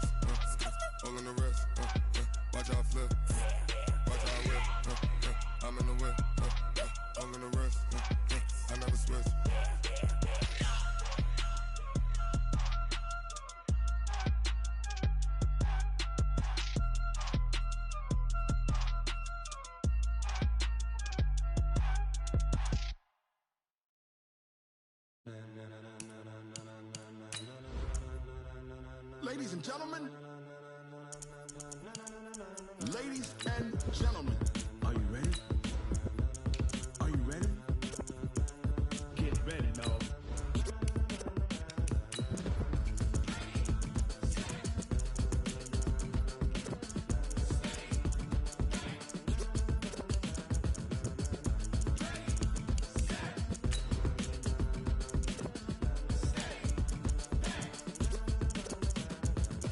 first, all in the rest, watch how I flip, watch how I whip, I'm in the whip, all in the rest, I never switch. Ladies and gentlemen, ladies and gentlemen, are you ready? Are you ready? Get ready, dog.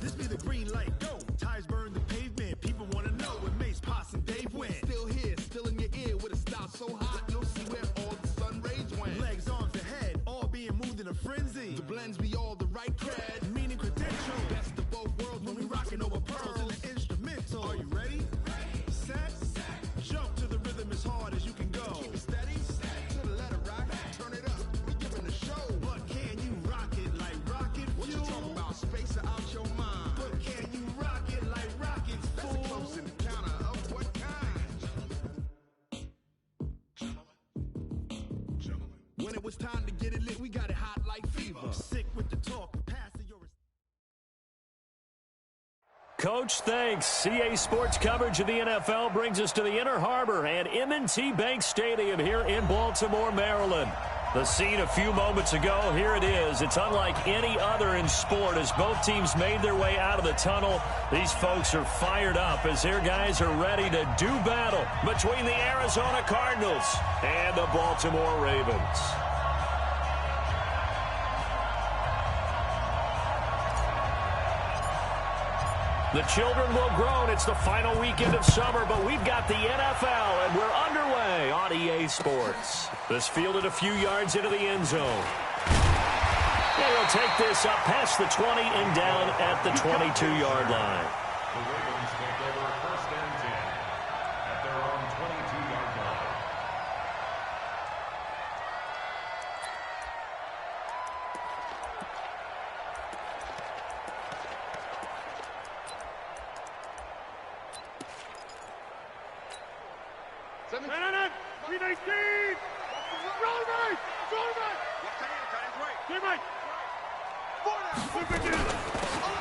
This be the green light, go. Tires burn the pavement. People wanna know where Mace, Potts, and Dave went. Still here, still in your ear with a style so hot, you'll see where all the sun rays went. Legs, arms, the head, all being moved in a frenzy. The blends be all the right cred, meaning credential. Best of both worlds when we rockin' over pearls in the instrumental. Are you ready? Set, jump to the rhythm as hard as you can go. Keep it steady, to the letter rock, turn it up, we giving a show. But can you rock it like rocket fuel? What you talking about, space out your mind? But can you rock it like rockets, fool? That's a close encounter of what kind? Gentlemen. When it was time to get it lit, we got it hot like fever. Sick with the talk, passing your... Coach, thanks. CA Sports coverage of the NFL brings us to the Inner Harbor and M&T Bank Stadium here in Baltimore, Maryland. The scene a few moments ago, here it is. It's unlike any other in sport as both teams made their way out of the tunnel. These folks are fired up as their guys are ready to do battle between the Arizona Cardinals and the Baltimore Ravens. The children will groan. It's the final weekend of summer, but we've got the NFL, and we're underway on EA Sports. This fielded a few yards into the end zone. They'll take this up past the 20 and down at the 22-yard line. The Ravens take over first and 10 at their own 22-yard line.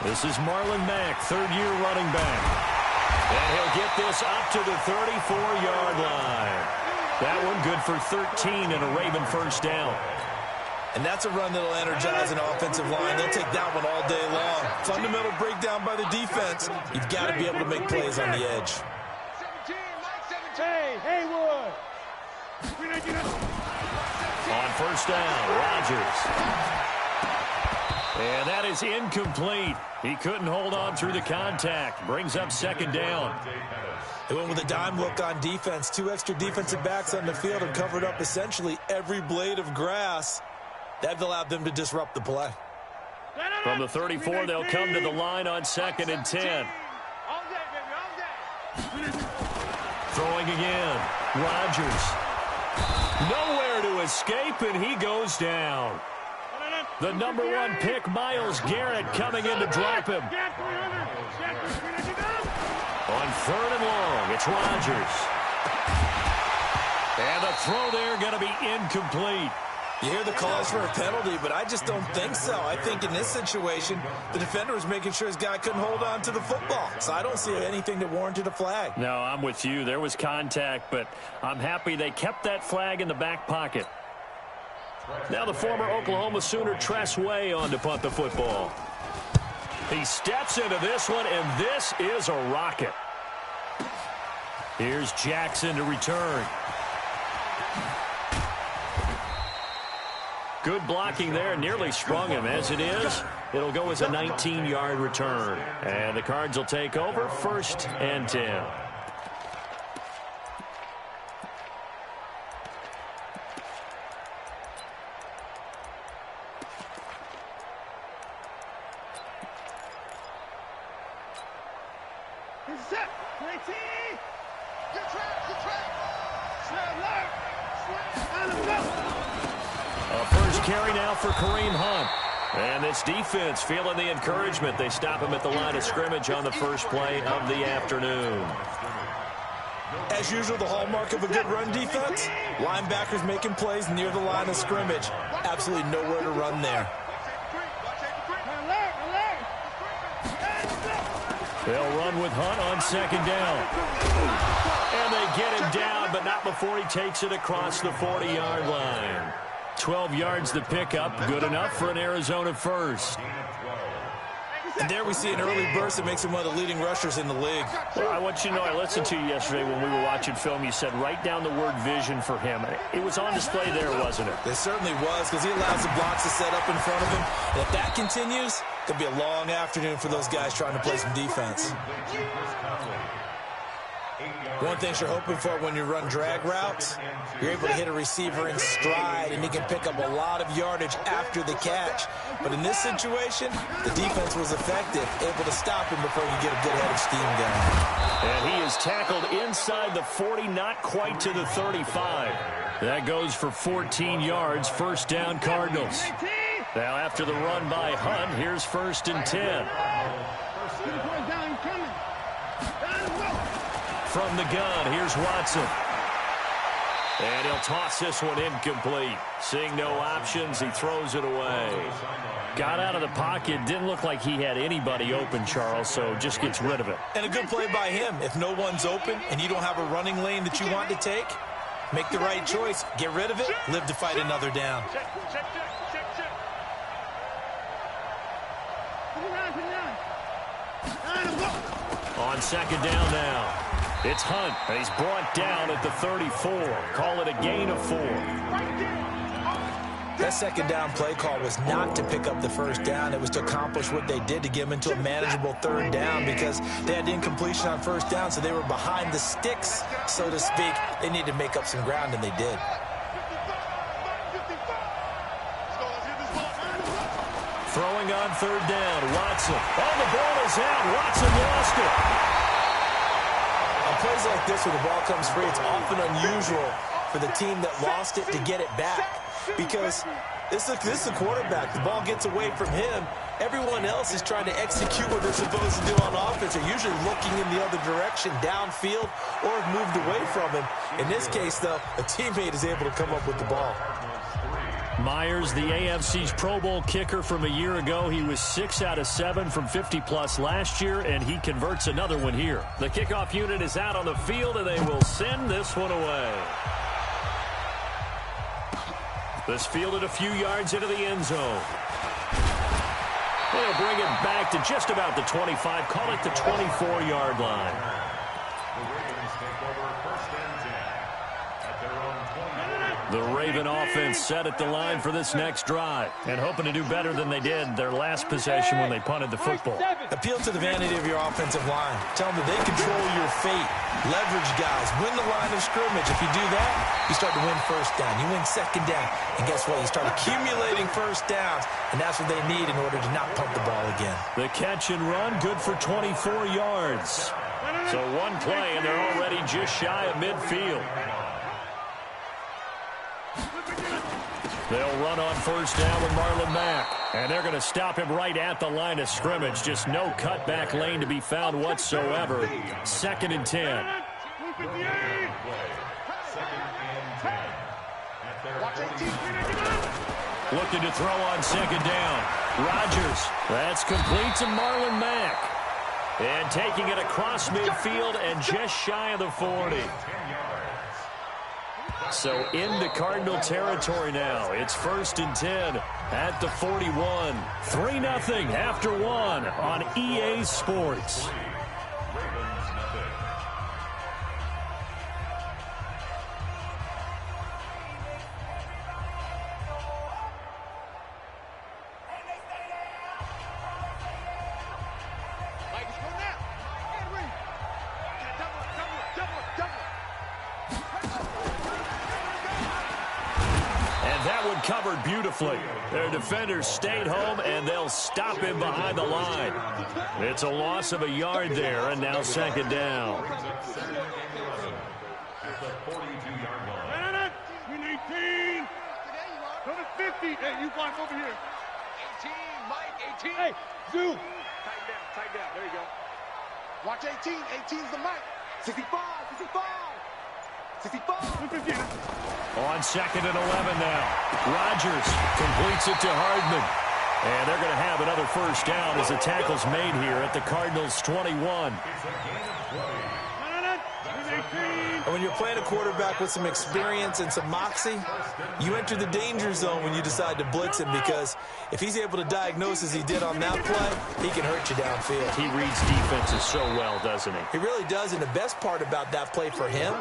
This is Marlon Mack, third-year running back. And he'll get this up to the 34-yard line. That one good for 13 and a Raven first down. And that's a run that'll energize an offensive line. They'll take that one all day long. Fundamental breakdown by the defense. You've got to be able to make plays on the edge. Hey, Haywood! On first down, Rodgers. And that is incomplete. He couldn't hold on through the contact. Brings up second down. They went with a dime look on defense. Two extra defensive backs on the field and covered up essentially every blade of grass. That allowed them to disrupt the play. From the 34, they'll come to the line on second and 10. Throwing again. Rodgers. Nowhere to escape, and he goes down. The number one pick, Myles Garrett, coming in to drop him. On third and long, it's Rodgers. And the throw there going to be incomplete. You hear the calls for a penalty, but I just don't think so. I think in this situation, the defender was making sure his guy couldn't hold on to the football. So I don't see anything that warranted a flag. No, I'm with you. There was contact, but I'm happy they kept that flag in the back pocket. Now the former Oklahoma Sooner Tress Way on to punt the football. He steps into this one, and this is a rocket. Here's Jackson to return. Good blocking there, nearly sprung him. As it is, it'll go as a 19-yard return. And the Cards will take over first and 10. Set. 19. Get track. Slam left. A first carry now for Kareem Hunt. And this defense feeling the encouragement. They stop him at the line of scrimmage on the first play of the afternoon. As usual, the hallmark of a good run defense, linebackers making plays near the line of scrimmage. Absolutely nowhere to run there. They'll run with Hunt on second down. And they get him down, but not before he takes it across the 40-yard line. 12 yards to pick up, good enough for an Arizona first. And there we see an early burst that makes him one of the leading rushers in the league. Well, I want you to know, I listened to you yesterday when we were watching film. You said write down the word vision for him. It was on display there, wasn't it? It certainly was, because he allows the blocks to set up in front of him. And if that continues, it could be a long afternoon for those guys trying to play some defense. One thing you're hoping for when you run drag routes, you're able to hit a receiver in stride, and he can pick up a lot of yardage after the catch. But in this situation, the defense was effective, able to stop him before you get a good head of steam going. And he is tackled inside the 40, not quite to the 35. That goes for 14 yards, first down Cardinals. Now after the run by Hunt, here's 1st and 10. From the gun, here's Watson. And he'll toss this one incomplete. Seeing no options, he throws it away. Got out of the pocket, didn't look like he had anybody open, Charles, so just gets rid of it. And a good play by him. If no one's open and you don't have a running lane that you want to take, make the right choice. Get rid of it, live to fight another down. On second down now. It's Hunt. He's brought down at the 34. Call it a gain of 4. That second down play call was not to pick up the first down. It was to accomplish what they did to get them into a manageable third down, because they had incompletion on first down, so they were behind the sticks, so to speak. They needed to make up some ground, and they did. Throwing on third down, Watson. Oh, the ball is out. Watson lost it. On plays like this where the ball comes free, it's often unusual for the team that lost it to get it back, because this is the quarterback. The ball gets away from him. Everyone else is trying to execute what they're supposed to do on offense. They're usually looking in the other direction, downfield, or have moved away from him. In this case, though, a teammate is able to come up with the ball. Myers, the AFC's Pro Bowl kicker from a year ago. He was 6 out of 7 from 50-plus last year, and he converts another one here. The kickoff unit is out on the field, and they will send this one away. This fielded a few yards into the end zone. They'll bring it back to just about the 25. Call it the 24-yard line. The Raven offense set at the line for this next drive and hoping to do better than they did their last possession when they punted the football. Appeal to the vanity of your offensive line. Tell them that they control your fate. Leverage guys. Win the line of scrimmage. If you do that, you start to win first down. You win second down. And guess what? You start accumulating first downs, and that's what they need in order to not pump the ball again. The catch and run, good for 24 yards. So one play, and they're already just shy of midfield. They'll run on first down with Marlon Mack. And they're going to stop him right at the line of scrimmage. Just no cutback lane to be found whatsoever. 2nd and 10. Looking to throw on second down. Rodgers. That's complete to Marlon Mack. And taking it across midfield and just shy of the 40. So into Cardinal territory now. It's 1st and 10 at the 41. 3-0 after 1 on EA Sports. that one covered beautifully. Their defenders stayed home, and they'll stop him behind the line. It's a loss of a yard there, and now second down. At the 42-yard line. 18. Number 50. Hey, you guys over here. 18, Mike, 18. Hey, Zoo. Tight down. There you go. Watch 18. 18's the Mike. 65, 65. 65. On second and 11 now. Rodgers completes it to Hardman. And they're going to have another first down as the tackle's made here at the Cardinals' 21. And when you're playing a quarterback with some experience and some moxie, you enter the danger zone when you decide to blitz him, because if he's able to diagnose as he did on that play, he can hurt you downfield. He reads defenses so well, doesn't he? He really does, and the best part about that play for him,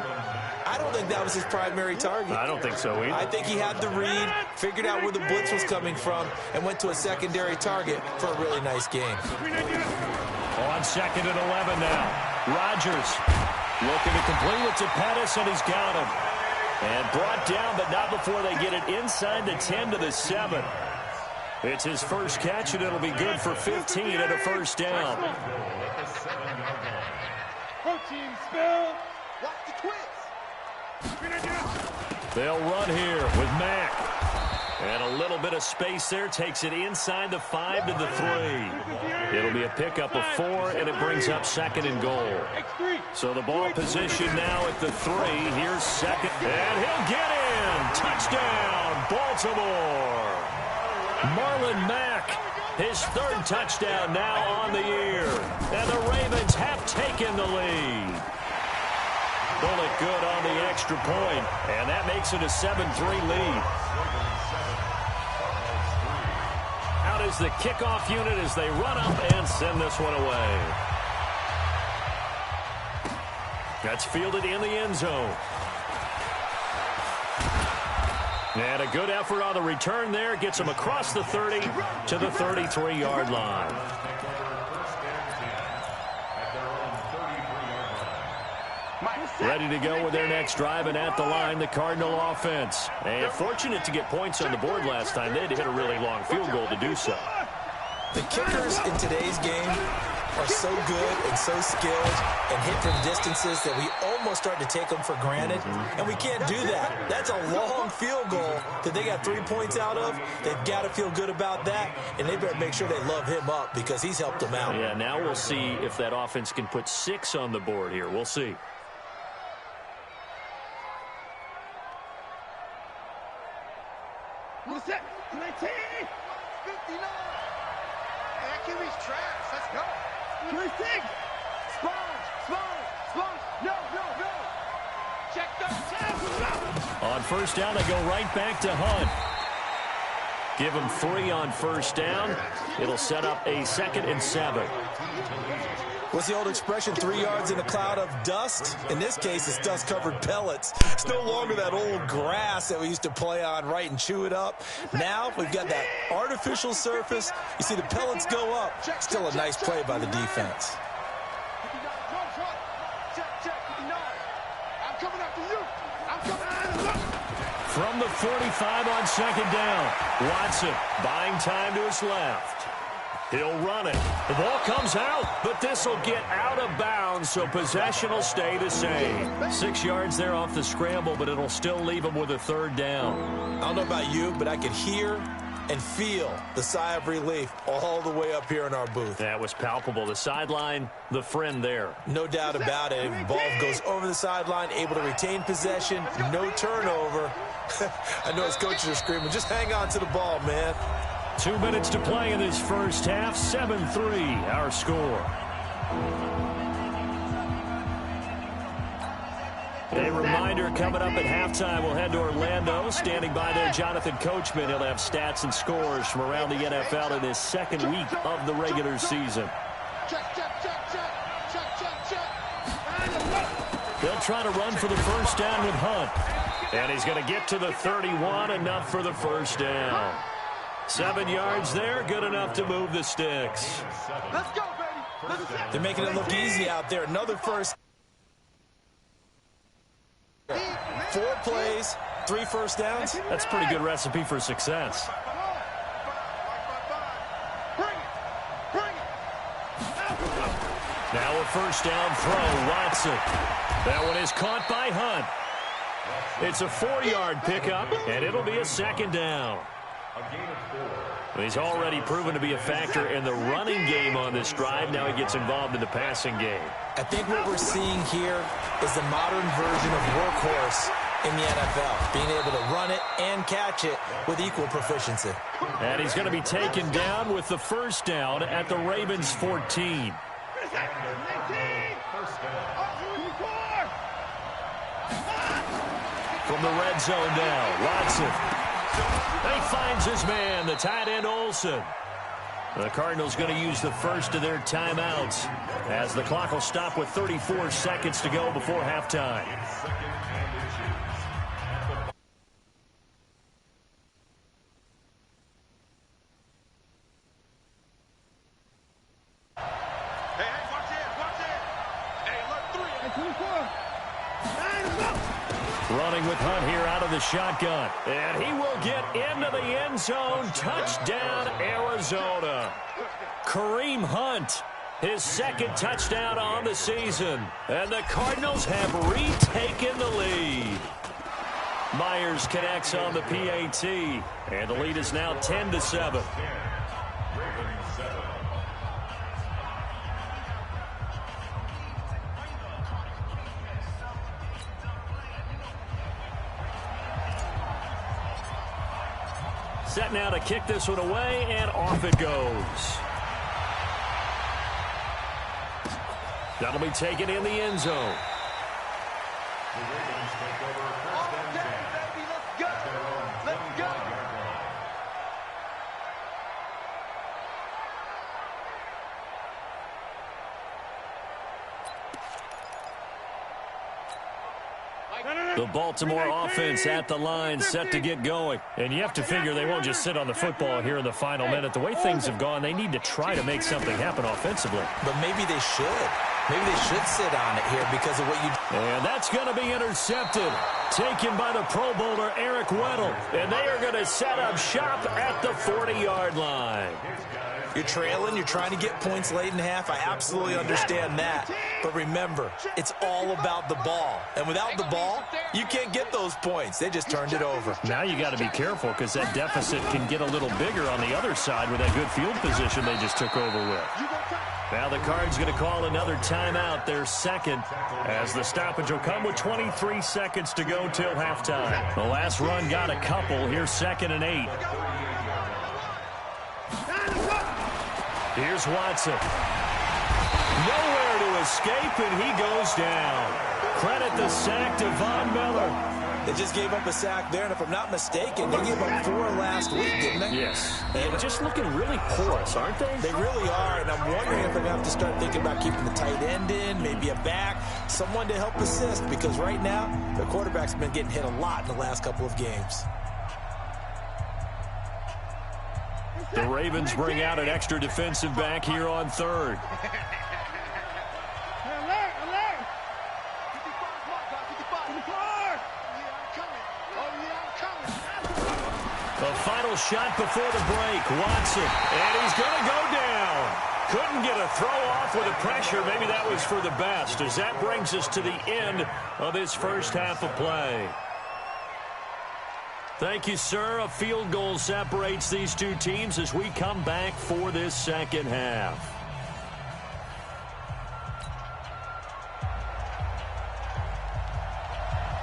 I don't think that was his primary target. I don't think so either. I think he had the read, figured out where the blitz was coming from, and went to a secondary target for a really nice game. On second and 11 now. Rodgers looking to complete it to Pettis, and he's got him. And brought down, but not before they get it inside the 10 to the 7. It's his first catch, and it'll be good for 15 and a first down. Protein spill. Watch the twist. They'll run here with Mack. And a little bit of space there. Takes it inside the 5 to the 3. It'll be a pickup of 4, and it brings up second and goal. So the ball position now at the 3. Here's second. And he'll get in. Touchdown, Baltimore. Marlon Mack, his third touchdown now on the year. And the Ravens have taken the lead. Pull it good on the extra point, and that makes it a 7-3 lead. Out is the kickoff unit as they run up and send this one away. That's fielded in the end zone. And a good effort on the return there. Gets him across the 30 to the 33-yard line. Ready to go with their next drive, and at the line, the Cardinal offense. And fortunate to get points on the board last time. They had to hit a really long field goal to do so. The kickers in today's game are so good and so skilled and hit from distances that we almost start to take them for granted, and we can't do that. That's a long field goal that they got 3 points out of. They've got to feel good about that, and they better make sure they love him up because he's helped them out. Yeah, now we'll see if that offense can put 6 on the board here. We'll see. What's that? 19. 59. Hey, that QB's trash. Let's go. 26. Sponge. No. Check the On first down, they go right back to Hunt. Give him 3 on first down. It'll set up a 2nd and 7. What's the old expression, 3 yards in a cloud of dust? In this case, it's dust-covered pellets. It's no longer that old grass that we used to play on, right, and chew it up. Now we've got that artificial surface. You see the pellets go up. Still a nice play by the defense. I'm coming after you. From the 45 on second down, Watson buying time to his left. He'll run it. The ball comes out, but this will get out of bounds, so possession will stay the same. 6 yards there off the scramble, but it'll still leave him with a 3rd down. I don't know about you, but I could hear and feel the sigh of relief all the way up here in our booth. That was palpable. The sideline, the friend there. No doubt about it. Ball goes over the sideline, able to retain possession, no turnover. I know his coaches are screaming, just hang on to the ball, man. 2 minutes to play in this first half. 7-3, our score. A reminder, coming up at halftime, we'll head to Orlando. Standing by there, Jonathan Coachman. He'll have stats and scores from around the NFL in his 2nd week of the regular season. Check. They'll try to run for the first down with Hunt. And he's going to get to the 31, enough for the first down. 7 yards there, good enough to move the sticks. Let's go, baby. They're making it look easy out there. Another first. 4 plays, 3 first downs. That's a pretty good recipe for success. Now a first down throw, Watson. That one is caught by Hunt. It's a 4-yard pickup, and it'll be a second down. He's already proven to be a factor in the running game on this drive. Now he gets involved in the passing game. I think what we're seeing here is the modern version of workhorse in the NFL, being able to run it and catch it with equal proficiency. And he's going to be taken down with the first down at the Ravens 14. From the red zone now, Watson. He finds his man, the tight end Olsen. The Cardinals going to use the first of their timeouts as the clock will stop with 34 seconds to go before halftime. Running with Hunt here out of the shotgun. And he will get into the end zone. Touchdown, Arizona. Kareem Hunt, his second touchdown on the season. And the Cardinals have retaken the lead. Myers connects on the PAT. And the lead is now 10-7. Set now to kick this one away, and off it goes. That'll be taken in the end zone. The Ravens take over first and 10. Let's go. Let's go. The Baltimore offense at the line, set to get going. And you have to figure they won't just sit on the football here in the final minute. The way things have gone, they need to try to make something happen offensively. But maybe they should. Maybe they should sit on it here because of what you... And that's going to be intercepted. Taken by the Pro Bowler, Eric Weddle. And they are going to set up shop at the 40-yard line. You're trailing, you're trying to get points late in half. I absolutely understand that. But remember, it's all about the ball. And without the ball, you can't get those points. They just turned it over. Now you got to be careful because that deficit can get a little bigger on the other side with that good field position they just took over with. Now the Cards going to call another timeout, their second, as the stoppage will come with 23 seconds to go till halftime. The last run got a couple. Here's 2nd and 8. Here's Watson. Nowhere to escape, and he goes down. Credit the sack to Von Miller. They just gave up a sack there, and if I'm not mistaken, they gave up 4 last week, didn't they? Yes. And just looking really porous, aren't they? They really are, and I'm wondering if they're going to have to start thinking about keeping the tight end in, maybe a back, someone to help assist, because right now, their quarterback's been getting hit a lot in the last couple of games. The Ravens bring out an extra defensive back here on 3rd. The final shot before the break, Watson, and he's going to go down. Couldn't get a throw off with the pressure. Maybe that was for the best, as that brings us to the end of this first half of play. Thank you, sir. A field goal separates these two teams as we come back for this second half.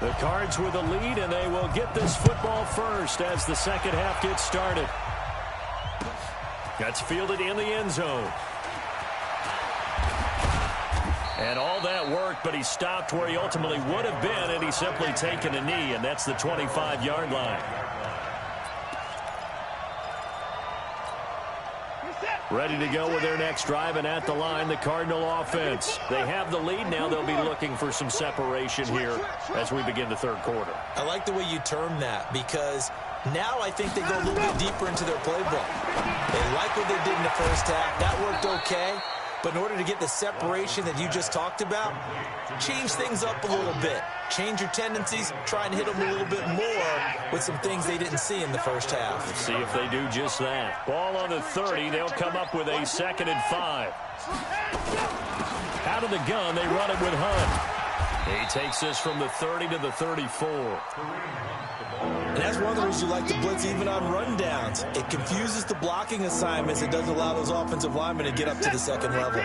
The Cards with a lead, and they will get this football first as the second half gets started. That's fielded in the end zone. And all that worked, but he stopped where he ultimately would have been, and he's simply taken a knee, and that's the 25-yard line. Ready to go with their next drive, and at the line, the Cardinal offense. They have the lead. Now they'll be looking for some separation here as we begin the third quarter. I like the way you term that, because now I think they go a little bit deeper into their playbook. They like what they did in the first half. That worked okay. But in order to get the separation that you just talked about, change things up a little bit. Change your tendencies, try and hit them a little bit more with some things they didn't see in the first half. Let's see if they do just that. Ball on the 30. They'll come up with a 2nd and 5. Out of the gun, they run it with Hunt. He takes this from the 30 to the 34. And that's one of the reasons you like to blitz even on rundowns. It confuses the blocking assignments. It doesn't allow those offensive linemen to get up to the second level.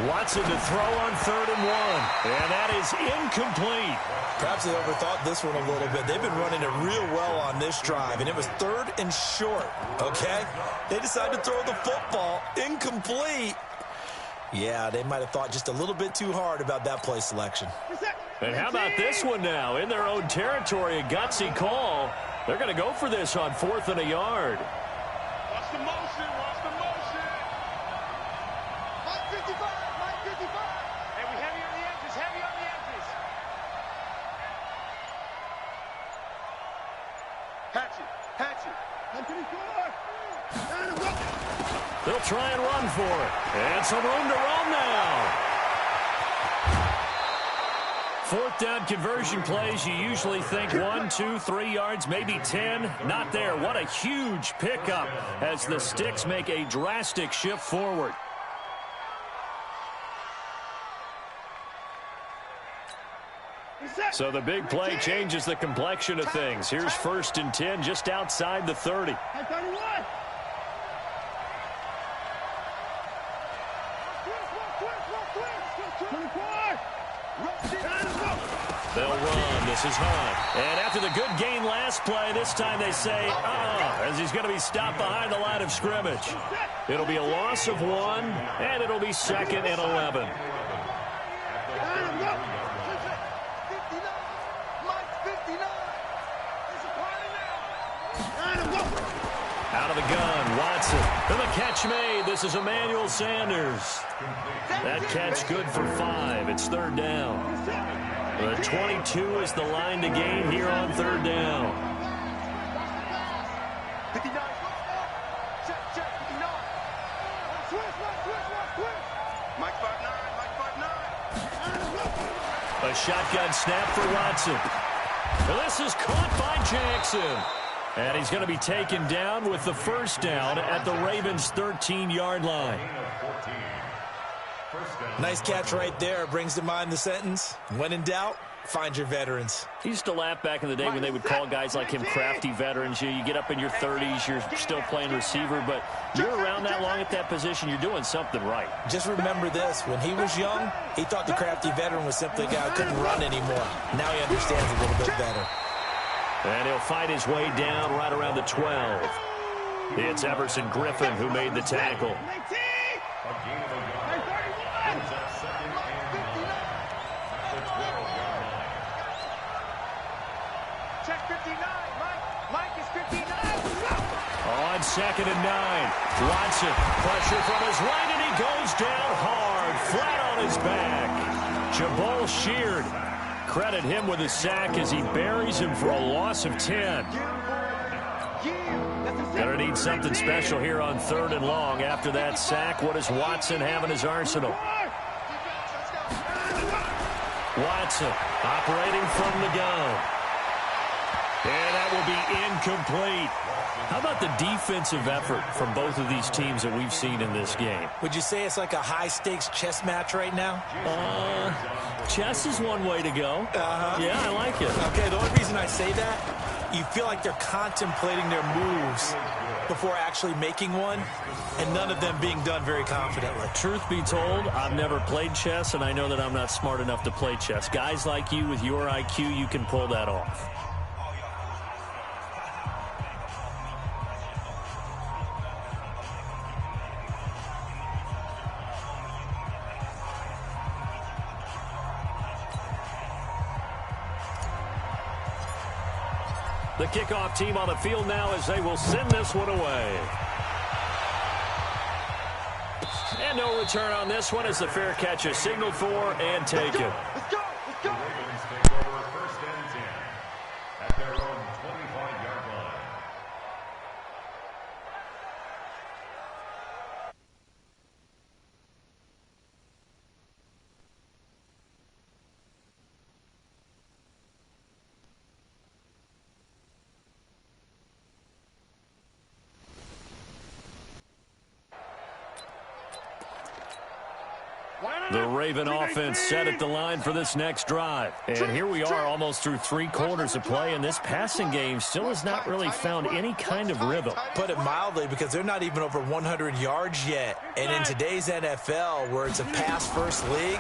Watson to throw on 3rd and 1. And that is incomplete. Perhaps they overthought this one a little bit. They've been running it real well on this drive, and it was 3rd and short, okay? They decided to throw the football incomplete. Yeah, they might have thought just a little bit too hard about that play selection. And how about this one now? In their own territory, a gutsy call. They're going to go for this on 4th and a yard. Watch the motion, watch the motion. Mike 55, Mike 55. Hey, we heavy on the edges, heavy on the edges. Hatchet, hatchet. Mike 54. They'll try and run for it. And some room to run now. 4th down conversion plays, you usually think 1, 2, 3 yards, maybe 10. Not there. What a huge pickup as the Sticks make a drastic shift forward. So the big play changes the complexion of things. Here's 1st and 10 just outside the 30. They'll run. This is Hunt. And after the good gain last play, this time they say, as he's going to be stopped behind the line of scrimmage. It'll be a loss of 1, and it'll be 2nd and 11. Out of the gun, Watson. And the catch made. This is Emmanuel Sanders. That catch good for 5. It's 3rd down. The 22 is the line to gain here on 3rd down. 59. Check, 59. Mike 59, Mike 59. A shotgun snap for Watson. Well, this is caught by Jackson. And he's going to be taken down with the 1st down at the Ravens' 13-yard line. Nice catch right there. Brings to mind the sentence, when in doubt, find your veterans. He used to laugh back in the day when they would call guys like him crafty veterans. You get up in your 30s, you're still playing receiver, but you're around that long at that position, you're doing something right. Just remember this. When he was young, he thought the crafty veteran was simply a guy who couldn't run anymore. Now he understands a little bit better. And he'll fight his way down right around the 12. It's Everson Griffin who made the tackle. Check 59. Mike is 59. On 2nd and 9. Watson, pressure from his right, and he goes down hard, flat on his back. Jabal Sheard. Credit him with a sack as he buries him for a loss of 10. Gonna need something special here on 3rd and long. After that sack, what does Watson have in his arsenal? Watson operating from the gun. And that will be incomplete. How about the defensive effort from both of these teams that we've seen in this game? Would you say it's like a high-stakes chess match right now? Chess is one way to go. Yeah, I like it. Okay, the only reason I say that, you feel like they're contemplating their moves before actually making one, and none of them being done very confidently. Truth be told, I've never played chess, and I know that I'm not smart enough to play chess. Guys like you with your IQ, you can pull that off. The kickoff team on the field now as they will send this one away. And no return on this one as the fair catch is signaled for and taken. Let's go. The Ravens take over 1st and 10 at their own 25-yard line. The Raven offense set at the line for this next drive. And here we are almost through 3 quarters of play, and this passing game still has not really found any kind of rhythm. Put it mildly, because they're not even over 100 yards yet. And in today's NFL, where it's a pass-first league,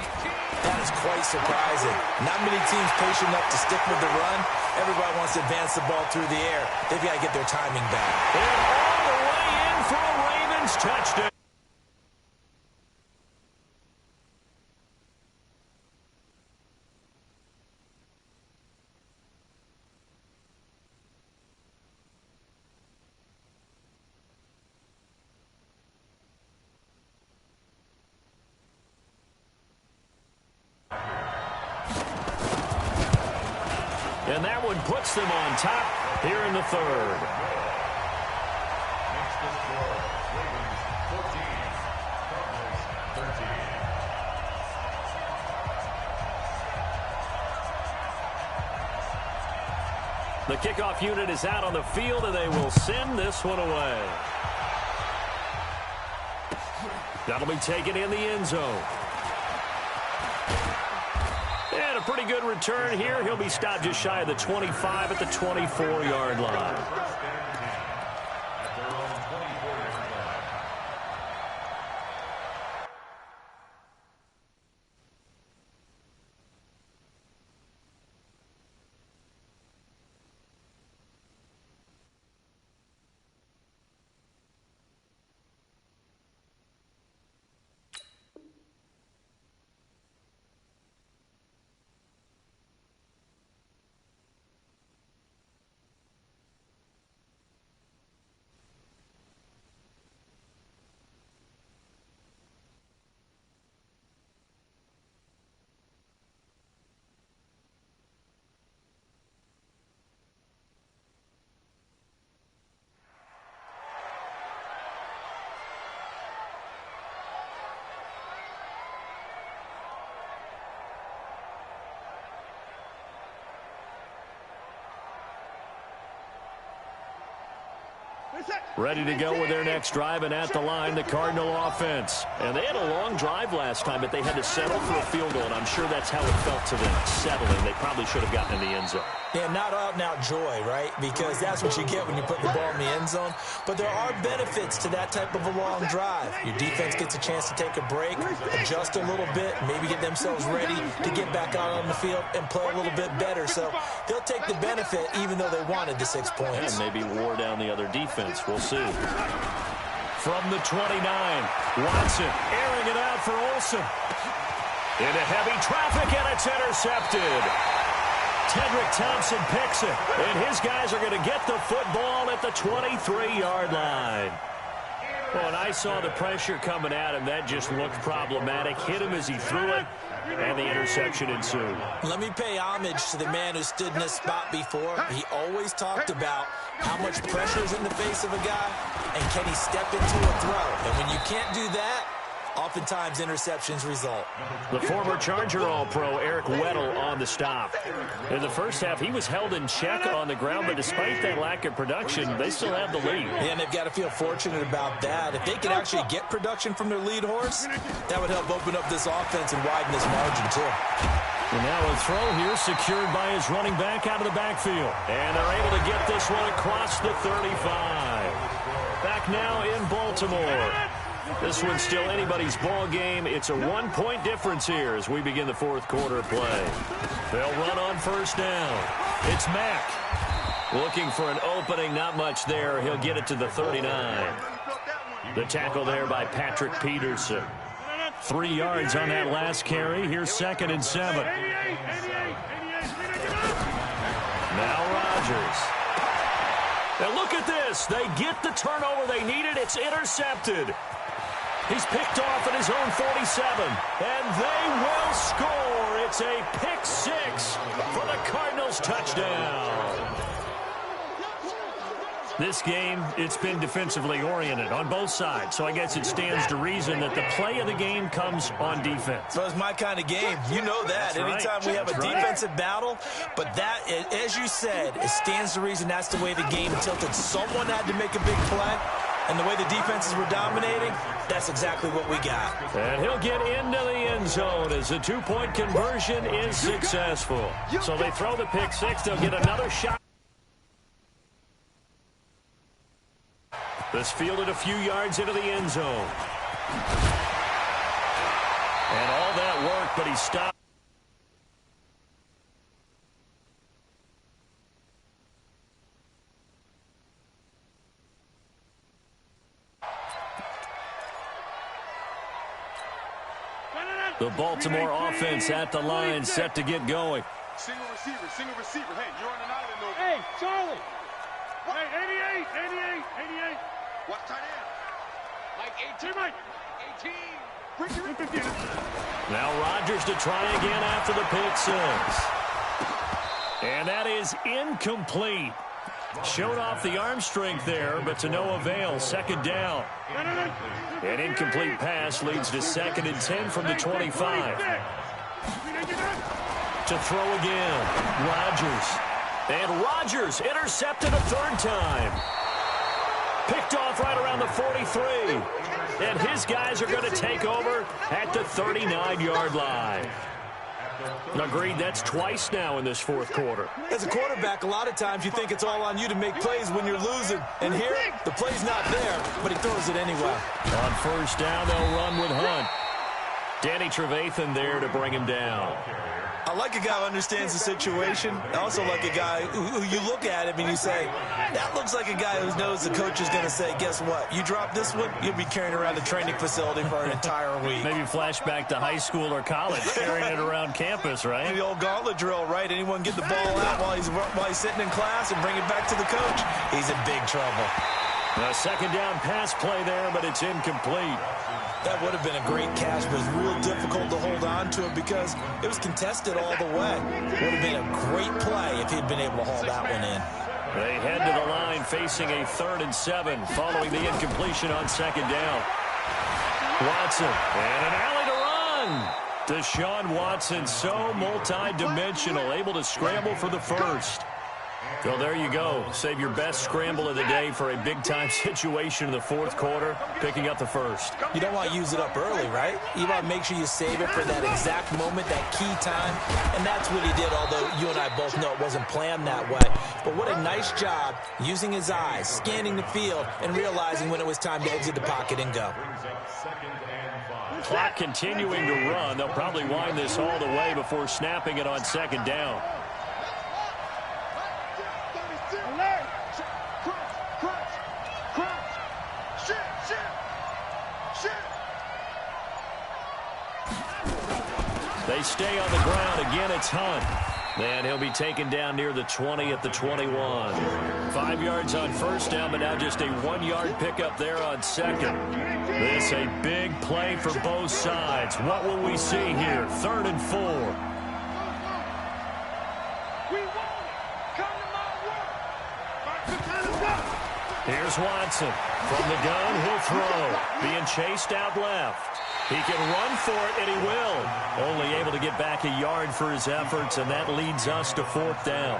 that is quite surprising. Not many teams patient enough to stick with the run. Everybody wants to advance the ball through the air. They've got to get their timing back. And all the way in for a Ravens touchdown. And that one puts them on top here in the third. Next is for Ravens 14, Cardinals 13. The kickoff unit is out on the field, and they will send this one away. That'll be taken in the end zone. And a pretty good return here. He'll be stopped just shy of the 25 at the 24-yard line. Ready to go with their next drive, and at the line, the Cardinal offense. And they had a long drive last time, but they had to settle for a field goal, and I'm sure that's how it felt to them, settling. They probably should have gotten in the end zone. Yeah, not out-and-out joy, right? Because that's what you get when you put the ball in the end zone. But there are benefits to that type of a long drive. Your defense gets a chance to take a break, adjust a little bit, maybe get themselves ready to get back out on the field and play a little bit better. So they'll take the benefit even though they wanted the 6 points. And maybe wore down the other defense. We'll see. From the 29, Watson airing it out for Olsen. Into heavy traffic, and it's intercepted. Tedrick Thompson picks it, and his guys are going to get the football at the 23-yard line. Well, and I saw the pressure coming at him. That just looked problematic. Hit him as he threw it, and the interception ensued. Let me pay homage to the man who stood in this spot before. He always talked about how much pressure is in the face of a guy, and can he step into a throw. And when you can't do that, oftentimes interceptions result. The former Charger All-Pro Eric Weddle on the stop. In the first half, he was held in check on the ground, but despite that lack of production, they still have the lead. And they've got to feel fortunate about that. If they could actually get production from their lead horse, that would help open up this offense and widen this margin, too. And now a throw here secured by his running back out of the backfield. And they're able to get this one across the 35. Back now in Baltimore. This one's still anybody's ball game. It's a 1-point difference here as we begin the fourth quarter play. They'll run on first down. It's Mack. Looking for an opening, not much there. He'll get it to the 39. The tackle there by Patrick Peterson. 3 yards on that last carry. Here's 2nd and 7. Now Rodgers. And look at this. They get the turnover they needed. It's intercepted. He's picked off at his own 47, and they will score. It's a pick 6 for the Cardinals touchdown. This game, it's been defensively oriented on both sides, so I guess it stands to reason that the play of the game comes on defense. Well, it's my kind of game. You know that. That's Anytime we have a defensive battle, but that, as you said, it stands to reason that's the way the game tilted. Someone had to make a big play, And the way the defenses were dominating, that's exactly what we got. And he'll get into the end zone as the two-point conversion is successful. So they throw the pick six. They'll get another shot. This fielded a few yards into the end zone. And all that work, but he stopped. The Baltimore offense at the line, set to get going. Single receiver, single receiver. Hey, you're on an island over. Hey, Charlie. Hey, 88, 88, 88. Watch tight end. Mike 18. Mike. 18. Now Rodgers to try again after the pick six. And that is incomplete. Showed off the arm strength there, but to no avail. Second down. An incomplete pass leads to 2nd and 10 from the 25. To throw again. Rodgers. And Rodgers intercepted a third time. Picked off right around the 43. And his guys are going to take over at the 39-yard line. Agreed, that's twice now in this fourth quarter. As a quarterback, a lot of times you think it's all on you to make plays when you're losing. And here, the play's not there, but he throws it anyway. On first down, they'll run with Hunt. Danny Trevathan there to bring him down. I like a guy who understands the situation. I also like a guy who you look at him and you say, that looks like a guy who knows the coach is going to say, guess what? You drop this one, you'll be carrying around the training facility for an entire week. Maybe flashback to high school or college, carrying it around campus, right? The old gauntlet drill, right? Anyone get the ball out while he's sitting in class and bring it back to the coach? He's in big trouble. A second down pass play there, but it's incomplete. That would have been a great catch, but it was real difficult to hold on to it because it was contested all the way. Would have been a great play if he'd been able to haul that one in. They head to the line facing a 3rd and 7 following the incompletion on second down. Watson and an alley to run. Deshaun Watson, so multi-dimensional, able to scramble for the first. Well, there you go. Save your best scramble of the day for a big-time situation in the fourth quarter, picking up the first. You don't want to use it up early, right? You want to make sure you save it for that exact moment, that key time. And that's what he did, although you and I both know it wasn't planned that way. But what a nice job using his eyes, scanning the field, and realizing when it was time to exit the pocket and go. Clock continuing to run. They'll probably wind this all the way before snapping it on second down. They stay on the ground. Again, it's Hunt. And he'll be taken down near the 20 at the 21. 5 yards on first down, but now just a 1-yard pickup there on second. This a big play for both sides. What will we see here? 3rd and 4. Here's Watson. From the gun, he'll throw. Being chased out left. He can run for it, and he will. Only able to get back a yard for his efforts, and that leads us to 4th down.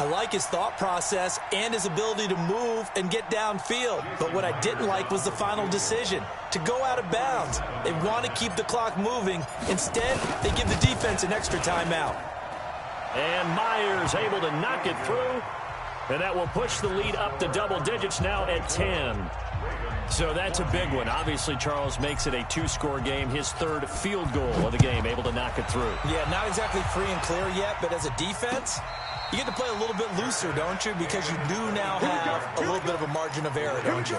I like his thought process and his ability to move and get downfield. But what I didn't like was the final decision, to go out of bounds. They want to keep the clock moving. Instead, they give the defense an extra timeout. And Myers able to knock it through. And that will push the lead up to double digits now at 10. So that's a big one. Obviously, Charles makes it a 2-score game. His 3rd field goal of the game, able to knock it through. Yeah, not exactly free and clear yet, but as a defense, you get to play a little bit looser, don't you? Because you do now have a little bit of a margin of error, don't you?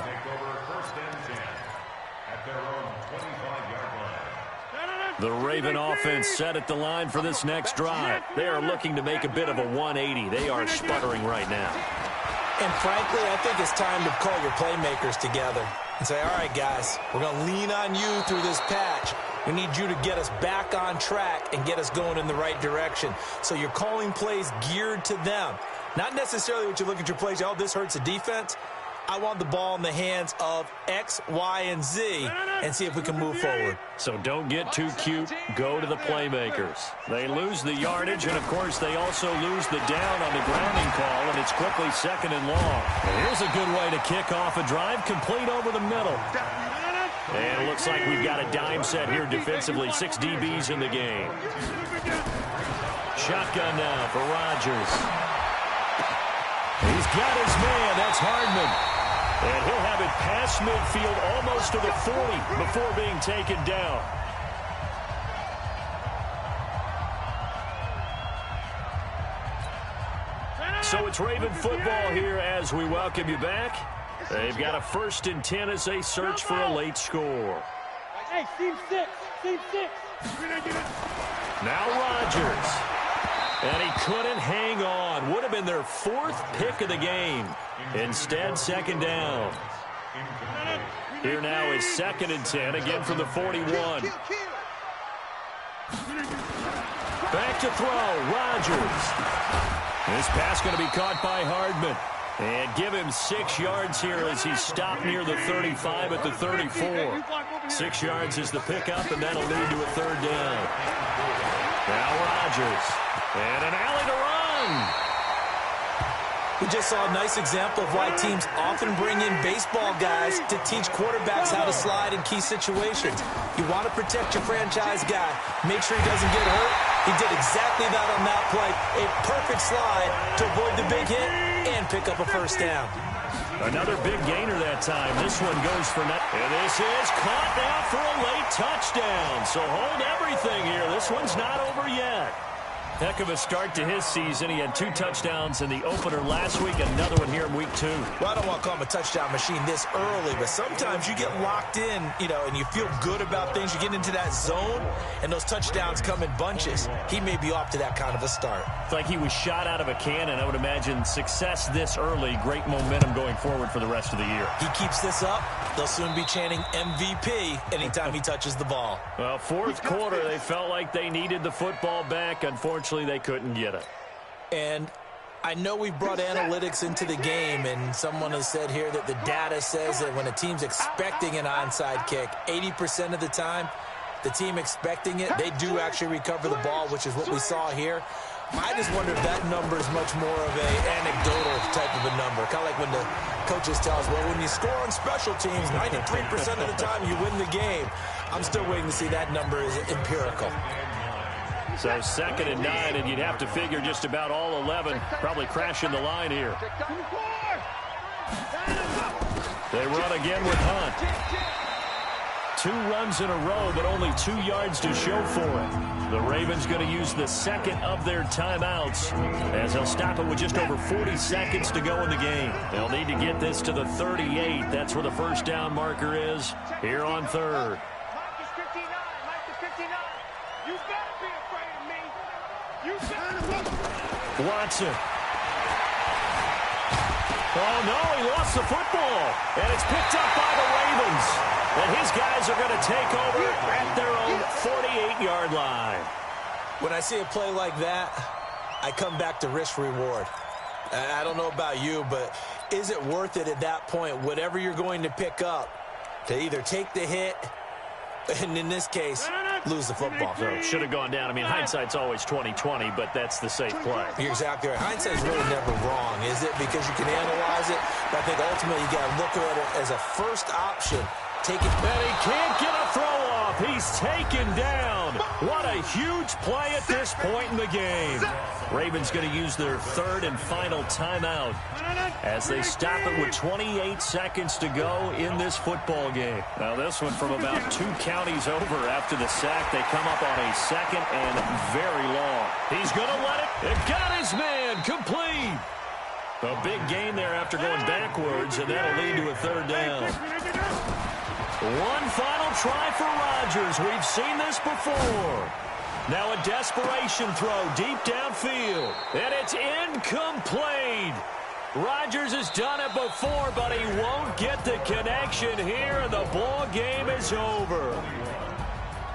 The Raven offense set at the line for this next drive. They are looking to make a bit of a 180. They are sputtering right now. And frankly, I think it's time to call your playmakers together and say, all right, guys, we're going to lean on you through this patch. We need you to get us back on track and get us going in the right direction. So you're calling plays geared to them. Not necessarily what you look at your plays, oh, this hurts the defense. I want the ball in the hands of X, Y, and Z and see if we can move forward. So don't get too cute. Go to the playmakers. They lose the yardage, and, of course, they also lose the down on the grounding call, and it's quickly 2nd and long. And here's a good way to kick off a drive, complete over the middle. And it looks like we've got a dime set here defensively. 6 DBs in the game. Shotgun now for Rodgers. He's got his man. That's Hardman. And he'll have it past midfield almost to the 40 before being taken down. So it's Raven football here as we welcome you back. They've got a 1st and 10 as they search for a late score. Hey, team 6. Team 6. Now Rodgers. And he couldn't hang on. Would have been their 4th pick of the game. Instead, 2nd down. Here now is 2nd and 10, again from the 41. Back to throw, Rodgers. This pass going to be caught by Hardman. And give him 6 yards here as he's stopped near the 35 at the 34. 6 yards is the pickup, and that'll lead to a 3rd down. Now Rodgers. And an alley to run. We just saw a nice example of why teams often bring in baseball guys to teach quarterbacks how to slide in key situations. You want to protect your franchise guy. Make sure he doesn't get hurt. He did exactly that on that play. A perfect slide to avoid the big hit and pick up a 1st down. Another big gainer that time. This one goes for net. And this is caught now for a late touchdown. So hold everything here. This one's not over yet. Heck of a start to his season. He had 2 touchdowns in the opener last week, another one here in week 2. Well, I don't want to call him a touchdown machine this early, but sometimes you get locked in, and you feel good about things. You get into that zone, and those touchdowns come in bunches. He may be off to that kind of a start. It's like he was shot out of a cannon. I would imagine success this early, great momentum going forward for the rest of the year. He keeps this up, they'll soon be chanting MVP anytime he touches the ball. Well, 4th quarter, they felt like they needed the football back. Unfortunately, they couldn't get it. And I know we've brought analytics into the game, and someone has said here that the data says that when a team's expecting an onside kick, 80% of the time, the team expecting it, they do actually recover the ball, which is what we saw here. I just wonder if that number is much more of an anecdotal type of a number. Kind of like when the coaches tell us, well, when you score on special teams, 93% of the time you win the game. I'm still waiting to see that number is empirical. So 2nd and 9, and you'd have to figure just about all 11 probably crashing the line here. They run again with Hunt. 2 runs in a row, but only 2 yards to show for it. The Ravens going to use the 2nd of their timeouts as they'll stop it with just over 40 seconds to go in the game. They'll need to get this to the 38. That's where the 1st down marker is here on 3rd. Watson. Oh, no, he lost the football. And it's picked up by the Ravens. And his guys are going to take over at their own 48-yard line. When I see a play like that, I come back to risk-reward. I don't know about you, but is it worth it at that point, whatever you're going to pick up, to either take the hit, and in this case, lose the football? So should have gone down. I mean, hindsight's always 20/20, but that's the safe play. You're exactly right. Hindsight's really never wrong, is it? Because you can analyze it, but I think ultimately you got to look at it as a first option. Take it. And he can't get a throw off. He's taken down. What a huge play at this point in the game. Ravens going to use their 3rd and final timeout as they stop it with 28 seconds to go in this football game. Now this one from about 2 counties over after the sack. They come up on a 2nd and very long. He's going to let it. It got his man complete. A big gain there after going backwards, and that'll lead to a 3rd down. One final try for Rodgers. We've seen this before. Now a desperation throw deep downfield. And it's incomplete. Rodgers has done it before, but he won't get the connection here, and the ball game is over.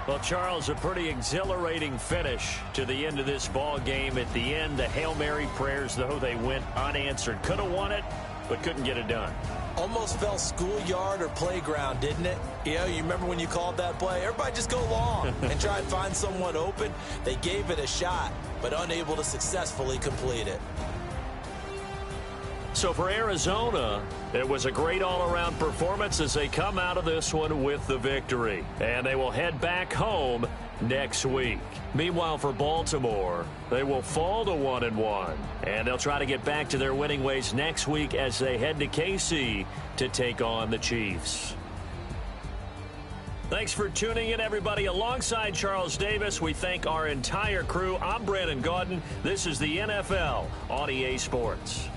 Well, Charles, a pretty exhilarating finish to the end of this ball game. At the end, the Hail Mary prayers, though, they went unanswered. Could have won it, but couldn't get it done. Almost felt schoolyard or playground, didn't it? You know, you remember when you called that play? Everybody just go long and try and find someone open. They gave it a shot, but unable to successfully complete it. So for Arizona, it was a great all-around performance as they come out of this one with the victory. And they will head back home next week. Meanwhile, for Baltimore, they will fall to 1-1. And they'll try to get back to their winning ways next week as they head to KC to take on the Chiefs. Thanks for tuning in, everybody. Alongside Charles Davis, we thank our entire crew. I'm Brandon Gaudin. This is the NFL on EA Sports.